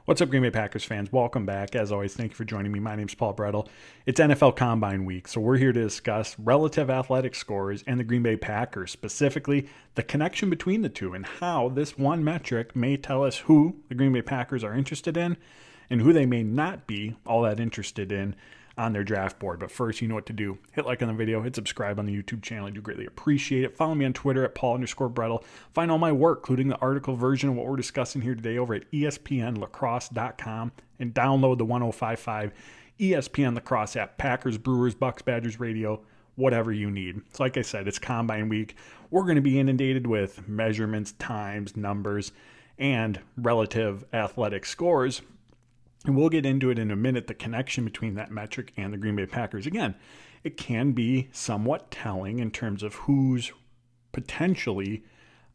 What's up, Green Bay Packers fans? Welcome back. As always, thank you for joining me. My name's Paul Brettel. It's NFL Combine Week, so we're here to discuss relative athletic scores and the Green Bay Packers, specifically the connection between the two and how this one metric may tell us who the Green Bay Packers are interested in and who they may not be all that interested in on their draft board. But first, you know what to do. Hit like on the video, hit subscribe on the YouTube channel. I do greatly appreciate it. Follow me on Twitter at Paul_Brettel. Find all my work, including the article version of what we're discussing here today over at ESPNlacrosse.com and download the 1055 ESPN Lacrosse app. Packers, Brewers, Bucks, Badgers radio, whatever you need. So like I said, it's Combine Week. We're going to be inundated with measurements, times, numbers, and relative athletic scores. And we'll get into it in a minute, the connection between that metric and the Green Bay Packers. Again, it can be somewhat telling in terms of who's potentially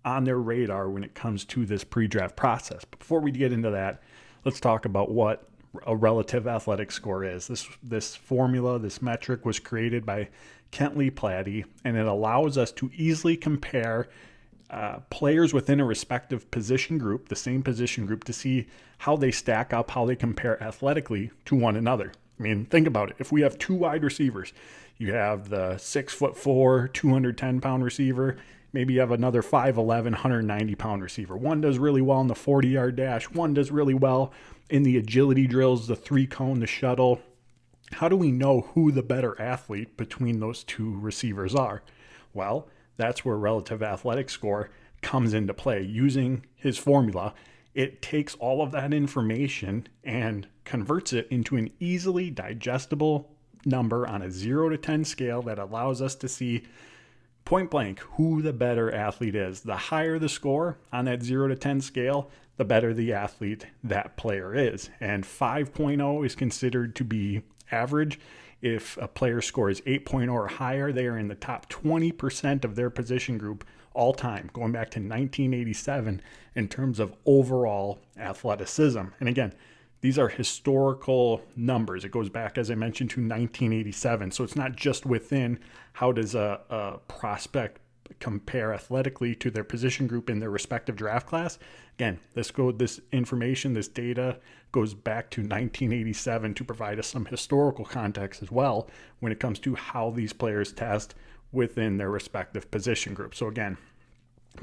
on their radar when it comes to this pre-draft process. But before we get into that, let's talk about what a relative athletic score is. This formula, this metric was created by Kent Lee Platte, and it allows us to easily compare players within a respective position group, the same position group, to see how they stack up, how they compare athletically to one another. I mean, think about it. If we have two wide receivers, you have the 6'4", 210-pound receiver. Maybe you have another 5'11", 190-pound receiver. One does really well in the 40-yard dash. One does really well in the agility drills, the three-cone, the shuttle. How do we know who the better athlete between those two receivers are? Well, that's where relative athletic score comes into play. Using his formula, it takes all of that information and converts it into an easily digestible number on a 0 to 10 scale that allows us to see point blank who the better athlete is. The higher the score on that 0 to 10 scale, the better the athlete that player is. And 5.0 is considered to be average. If a player scores 8.0 or higher, they are in the top 20% of their position group all time, going back to 1987 in terms of overall athleticism. And again, these are historical numbers. It goes back, as I mentioned, to 1987. So it's not just within how does a prospect compare athletically to their position group in their respective draft class. Again, this information, this data goes back to 1987 to provide us some historical context as well when it comes to how these players test within their respective position group. So again,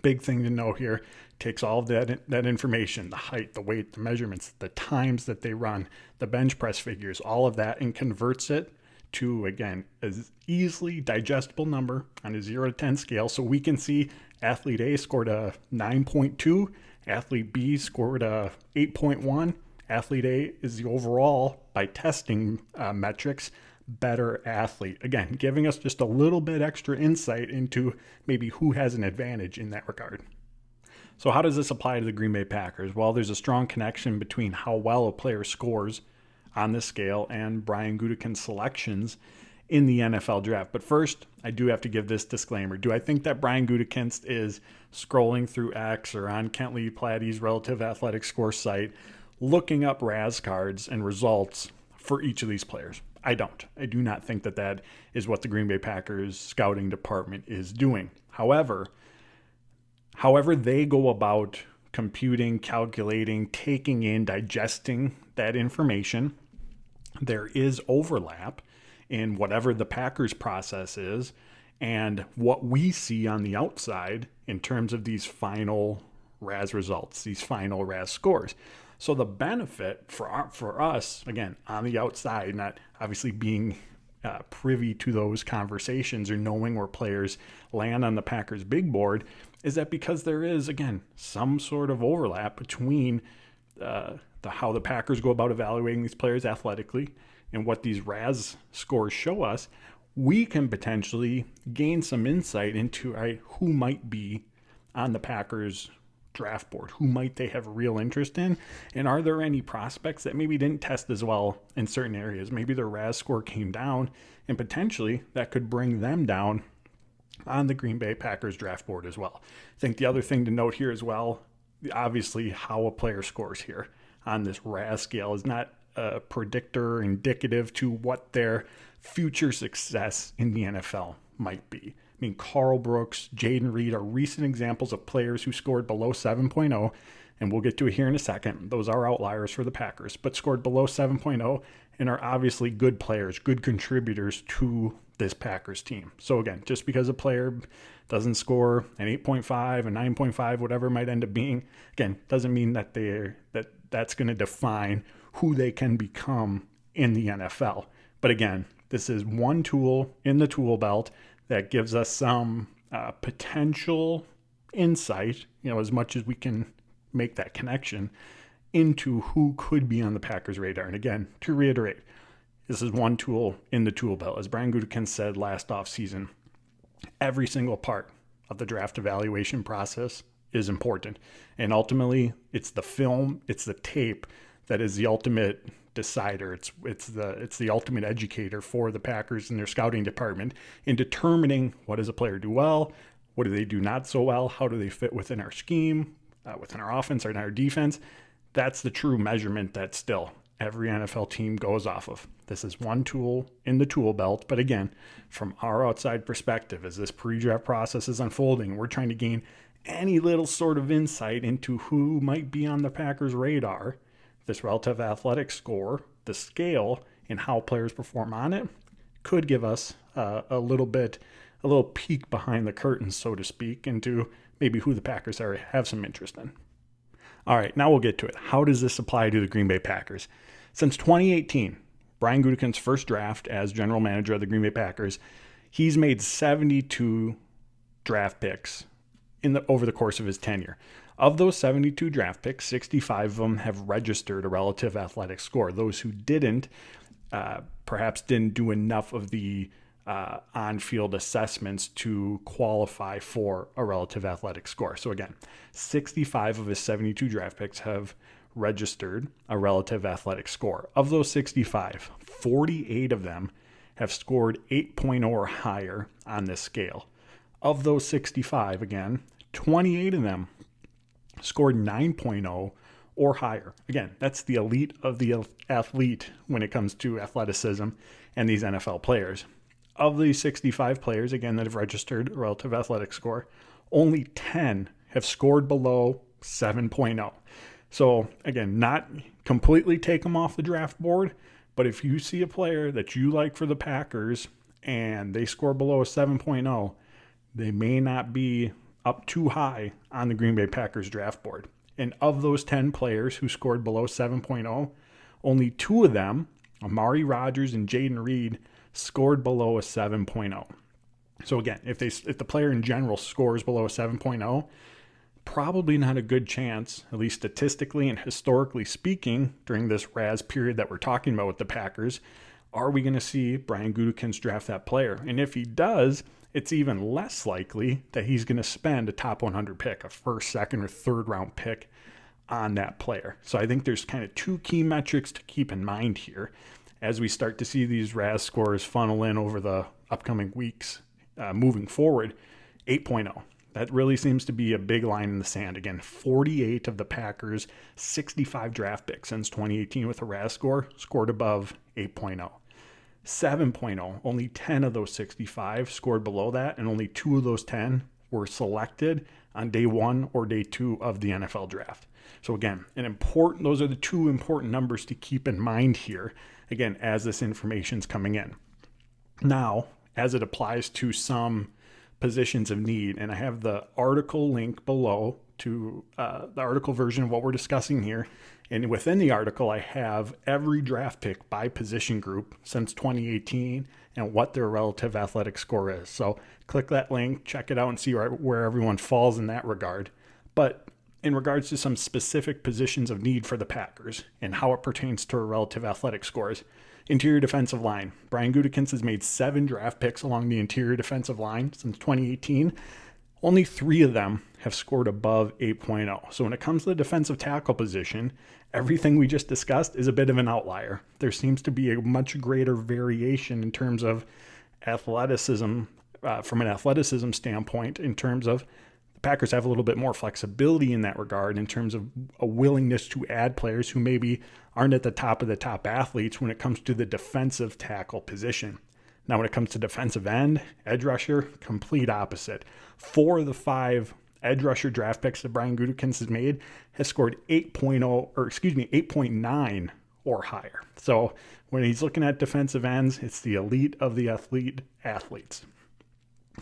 big thing to know here, takes all of that information, the height, the weight, the measurements, the times that they run, the bench press figures, all of that, and converts it to, again, as easily digestible number on a 0 to 10 scale. So we can see athlete A scored a 9.2, athlete B scored a 8.1. Athlete A is the overall, by testing metrics, better athlete. Again, giving us just a little bit extra insight into maybe who has an advantage in that regard. So how does this apply to the Green Bay Packers? Well, there's a strong connection between how well a player scores on this scale and Brian Gutekunst's selections in the NFL draft. But first, I do have to give this disclaimer. Do I think that Brian Gutekunst is scrolling through X or on Kent Lee Platte's relative athletic score site, looking up RAS cards and results for each of these players? I don't. I do not think that that is what the Green Bay Packers scouting department is doing. However they go about computing, calculating, taking in, digesting that information, there is overlap in whatever the Packers process is and what we see on the outside in terms of these final RAS results, these final RAS scores. So the benefit for us, again, on the outside, not obviously being privy to those conversations or knowing where players land on the Packers big board, is that because there is, again, some sort of overlap between how the Packers go about evaluating these players athletically and what these RAS scores show us, we can potentially gain some insight into who might be on the Packers draft board, who might they have real interest in, and are there any prospects that maybe didn't test as well in certain areas? Maybe their RAS score came down, and potentially that could bring them down on the Green Bay Packers draft board as well. I think the other thing to note here as well, obviously how a player scores here on this RAS scale is not a predictor indicative to what their future success in the NFL might be. mean, Carl Brooks, Jaden Reed are recent examples of players who scored below 7.0 and we'll get to it here in a second. Those are outliers for the Packers, but scored below 7.0 and are obviously good players, good contributors to this Packers team. So again, just because a player doesn't score an 8.5, a 9.5, whatever it might end up being, again, doesn't mean that that's going to define who they can become in the NFL. But again, this is one tool in the tool belt that gives us some potential insight, as much as we can make that connection into who could be on the Packers' radar. And again, to reiterate, this is one tool in the tool belt. As Brian Gutekunst said last offseason, every single part of the draft evaluation process is important. And ultimately, it's the film, it's the tape that is the ultimate decider. It's the ultimate educator for the Packers and their scouting department in determining what does a player do well, what do they do not so well, how do they fit within our scheme, within our offense or in our defense. That's the true measurement that still every NFL team goes off of. This is one tool in the tool belt, but again, from our outside perspective, as this pre-draft process is unfolding, we're trying to gain any little sort of insight into who might be on the Packers' radar. This relative athletic score, the scale, and how players perform on it could give us a little peek behind the curtain, so to speak, into maybe who the Packers have some interest in. All right, now we'll get to it. How does this apply to the Green Bay Packers? Since 2018, Brian Gutekunst's first draft as general manager of the Green Bay Packers, he's made 72 draft picks over the course of his tenure. Of those 72 draft picks, 65 of them have registered a relative athletic score. Those who didn't, perhaps didn't do enough of the on-field assessments to qualify for a relative athletic score. So again, 65 of his 72 draft picks have registered a relative athletic score. Of those 65, 48 of them have scored 8.0 or higher on this scale. Of those 65, again, 28 of them scored 9.0 or higher. Again, that's the elite of the athlete when it comes to athleticism and these NFL players. Of these 65 players, again, that have registered a relative athletic score, only 10 have scored below 7.0. So, again, not completely take them off the draft board, but if you see a player that you like for the Packers and they score below a 7.0, they may not be up too high on the Green Bay Packers draft board. And of those 10 players who scored below 7.0, only 2 of them, Amari Rodgers and Jaden Reed, scored below a 7.0. So again, if the player in general scores below a 7.0, probably not a good chance, at least statistically and historically speaking, during this RAS period that we're talking about with the Packers, are we going to see Brian Gutekunst draft that player? And if he does, it's even less likely that he's going to spend a top 100 pick, a first, second, or third round pick on that player. So I think there's kind of 2 key metrics to keep in mind here as we start to see these RAS scores funnel in over the upcoming weeks moving forward. 8.0. That really seems to be a big line in the sand. Again, 48 of the Packers' 65 draft picks since 2018 with a RAS score scored above 8.0. 7.0, only 10 of those 65 scored below that, and only 2 of those 10 were selected on day 1 or day 2 of the NFL draft. So again, those are the 2 important numbers to keep in mind here, again, as this information's coming in. Now, as it applies to some positions of need, and I have the article link below to the article version of what we're discussing here. And within the article, I have every draft pick by position group since 2018 and what their relative athletic score is. So click that link, check it out, and see where everyone falls in that regard. But in regards to some specific positions of need for the Packers and how it pertains to relative athletic scores, interior defensive line. Brian Gutekunst has made 7 draft picks along the interior defensive line since 2018. Only 3 of them have scored above 8.0. So when it comes to the defensive tackle position, everything we just discussed is a bit of an outlier. There seems to be a much greater variation in terms of athleticism, from an athleticism standpoint, in terms of the Packers have a little bit more flexibility in that regard in terms of a willingness to add players who maybe aren't at the top athletes when it comes to the defensive tackle position. Now, when it comes to defensive end, edge rusher, complete opposite. 4 of the 5 edge rusher draft picks that Brian Gutekunst has made has scored 8.9 or higher. So when he's looking at defensive ends, it's the elite of the athletes.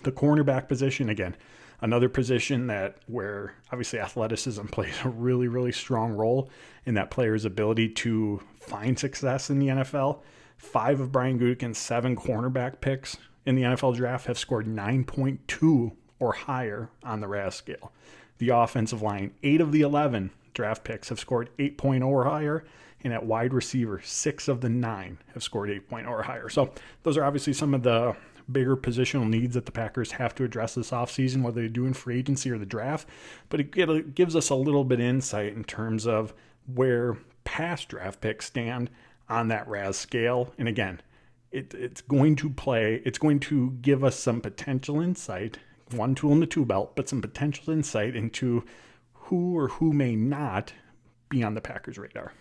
The cornerback position, again, another position where obviously athleticism plays a really, really strong role in that player's ability to find success in the NFL. 5 of Brian Gutekunst's 7 cornerback picks in the NFL draft have scored 9.2 or higher on the RAS scale. The offensive line, 8 of the 11 draft picks have scored 8.0 or higher, and at wide receiver, 6 of the 9 have scored 8.0 or higher. So those are obviously some of the bigger positional needs that the Packers have to address this offseason, whether they do in free agency or the draft. But it gives us a little bit of insight in terms of where past draft picks stand on that RAS scale. And again, it's going to give us some potential insight, one tool in the tool belt, but some potential insight into who or who may not be on the Packers' radar.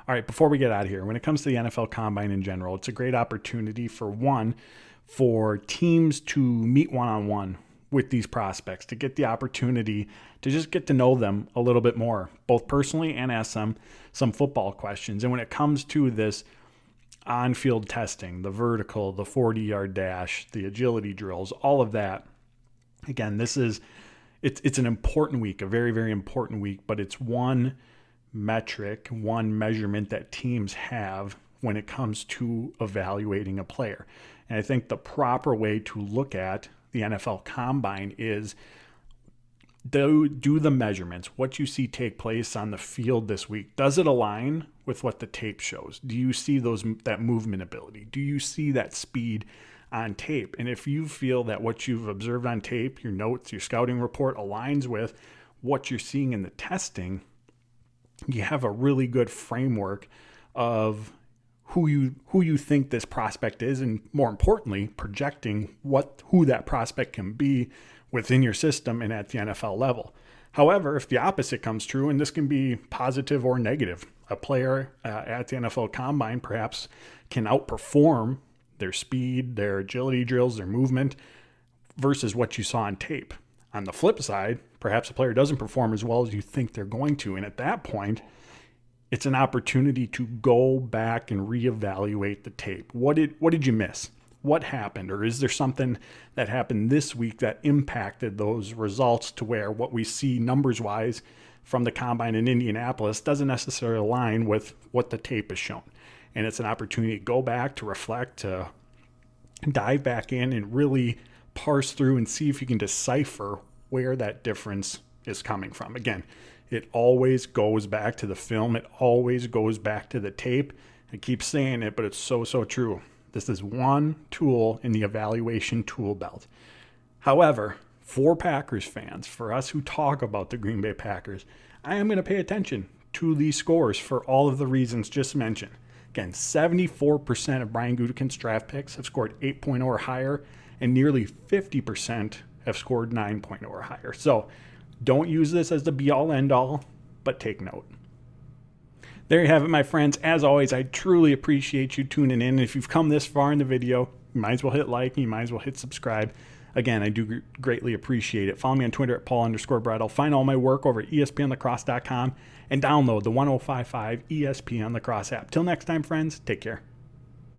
All right, before we get out of here, when it comes to the NFL Combine in general, it's a great opportunity for teams to meet one-on-one with these prospects, to get the opportunity to just get to know them a little bit more, both personally and ask them some football questions. And when it comes to this on-field testing, the vertical, the 40-yard dash, the agility drills, all of that, again, it's an important week, a very, very important week, but it's one metric, one measurement that teams have when it comes to evaluating a player. And I think the proper way to look at the NFL Combine is do the measurements. What you see take place on the field this week, does it align with what the tape shows? Do you see that movement ability? Do you see that speed on tape? And if you feel that what you've observed on tape, your notes, your scouting report aligns with what you're seeing in the testing, you have a really good framework of who you think this prospect is, and more importantly, projecting who that prospect can be within your system and at the NFL level. However, if the opposite comes true, and this can be positive or negative, a player at the NFL Combine perhaps can outperform their speed, their agility drills, their movement versus what you saw on tape. On the flip side, perhaps a player doesn't perform as well as you think they're going to, and at that point, it's an opportunity to go back and reevaluate the tape. What did you miss? What happened? Or is there something that happened this week that impacted those results to where what we see numbers-wise from the Combine in Indianapolis doesn't necessarily align with what the tape has shown? And it's an opportunity to go back, to reflect, to dive back in and really parse through and see if you can decipher where that difference is coming from. Again, it always goes back to the film. It always goes back to the tape. I keep saying it, but it's so, so true. This is one tool in the evaluation tool belt. However, for Packers fans, for us who talk about the Green Bay Packers, I am going to pay attention to these scores for all of the reasons just mentioned. Again, 74% of Brian Gutekunst's draft picks have scored 8.0 or higher, and nearly 50% have scored 9.0 or higher. So don't use this as the be-all, end-all, but take note. There you have it, my friends. As always, I truly appreciate you tuning in. And if you've come this far in the video, you might as well hit like, and you might as well hit subscribe. Again, I do greatly appreciate it. Follow me on Twitter at Paul_Brettel. Find all my work over at ESPNlacrosse.com and download the 1055 ESPN Lacrosse app. Till next time, friends, take care.